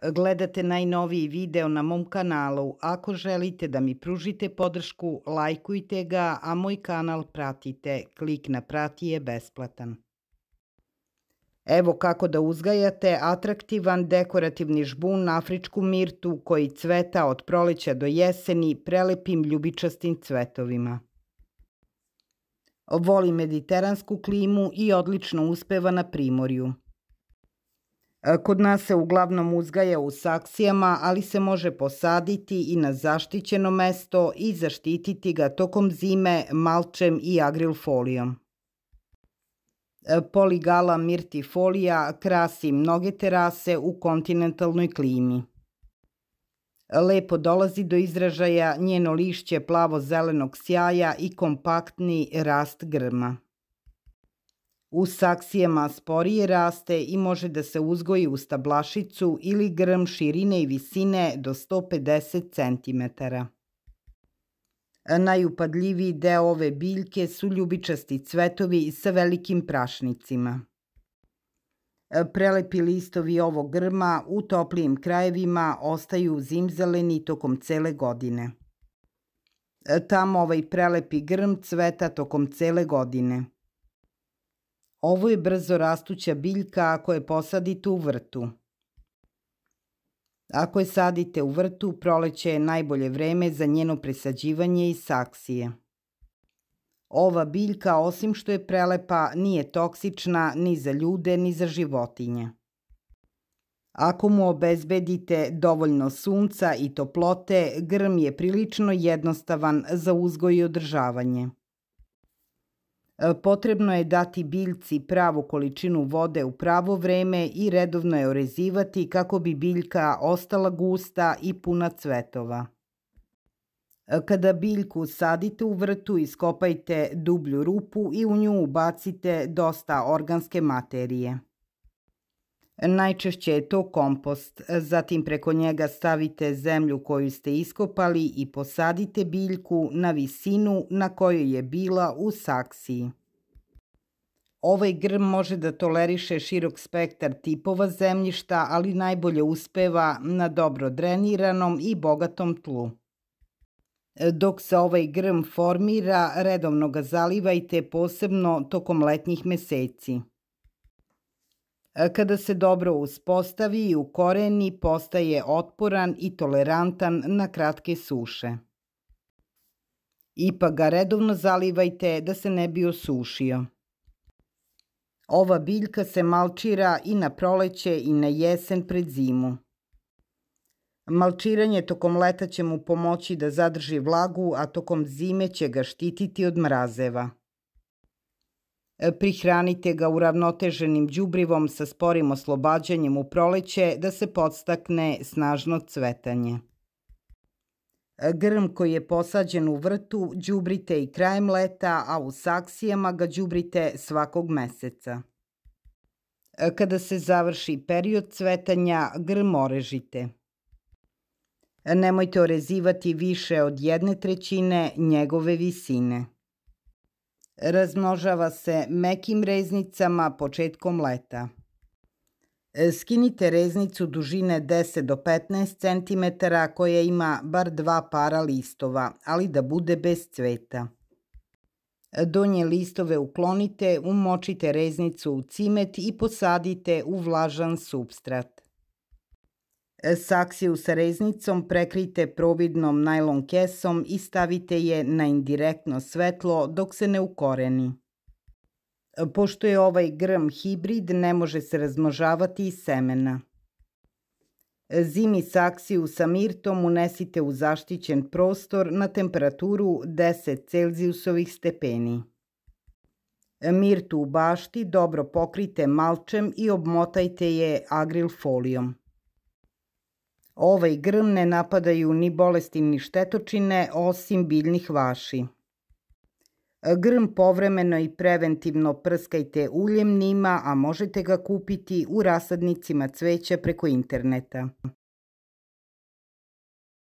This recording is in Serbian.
Gledate najnoviji video na mom kanalu. Ako želite da mi pružite podršku, lajkujte ga, a moj kanal pratite. Klik na prati je besplatan. Evo kako da uzgajate atraktivan dekorativni žbun na afričku mirtu koji cveta od proleća do jeseni prelepim ljubičastim cvetovima. Voli mediteransku klimu i odlično uspeva na primorju. Kod nas se uglavnom uzgaja u saksijama, ali se može posaditi i na zaštićeno mesto i zaštititi ga tokom zime malčem i agrilfolijom. Polygala myrtifolia krasi mnoge terase u kontinentalnoj klimi. Lepo dolazi do izražaja njeno lišće plavo-zelenog sjaja i kompaktni rast grma. U saksijama sporije raste i može da se uzgoji u stablašicu ili grm širine i visine do 150 cm. Najupadljiviji deo ove biljke su ljubičasti cvetovi sa velikim prašnicima. Prelepi listovi ovog grma u toplijim krajevima ostaju zimzeleni tokom cele godine. Tamo ovaj prelepi grm cveta tokom cele godine. Ovo je brzo rastuća biljka ako je posadite u vrtu. Ako je sadite u vrtu, proleće je najbolje vreme za njeno presađivanje iz saksije. Ova biljka, osim što je prelepa, nije toksična ni za ljude ni za životinje. Ako mu obezbedite dovoljno sunca i toplote, grm je prilično jednostavan za uzgoj i održavanje. Potrebno je dati biljci pravu količinu vode u pravo vreme i redovno je orezivati kako bi biljka ostala gusta i puna cvetova. Kada biljku sadite u vrtu, iskopajte dublju rupu i u nju ubacite dosta organske materije. Najčešće je to kompost, zatim preko njega stavite zemlju koju ste iskopali i posadite biljku na visinu na kojoj je bila u saksiji. Ovaj grm može da toleriše širok spektar tipova zemljišta, ali najbolje uspeva na dobro dreniranom i bogatom tlu. Dok se ovaj grm formira, redovno ga zalivajte, posebno tokom letnjih meseci. Kada se dobro uspostavi i ukoreni, postaje otporan i tolerantan na kratke suše. Ipak ga redovno zalivajte da se ne bi osušio. Ova biljka se malčira i na proleće i na jesen pred zimu. Malčiranje tokom leta će mu pomoći da zadrži vlagu, a tokom zime će ga štititi od mrazeva. Prihranite ga uravnoteženim đubrivom sa sporim oslobađanjem u proleće da se podstakne snažno cvetanje. Grm koji je posađen u vrtu đubrite i krajem leta, a u saksijama ga đubrite svakog meseca. Kada se završi period cvetanja, grm orežite. Nemojte orezivati više od 1/3 njegove visine. Razmnožava se mekim reznicama početkom leta. Skinite reznicu dužine 10 do 15 cm koja ima bar 2 para listova, ali da bude bez cveta. Donje listove uklonite, umočite reznicu u cimet i posadite u vlažan supstrat. Saksiju sa reznicom prekrijte providnom najlon kesom i stavite je na indirektno svetlo dok se ne ukoreni. Pošto je ovaj grm hibrid, ne može se razmnožavati iz semena. Zimi saksiju sa mirtom unesite u zaštićen prostor na temperaturu 10 Celzijusovih stepeni. Mirtu u bašti dobro pokrite malčem i obmotajte je agrilfolijom. Ovaj grm ne napadaju ni bolesti ni štetočine osim biljnih vaši. Grm povremeno i preventivno prskajte uljem njima, a možete ga kupiti u rasadnicima cveća preko interneta.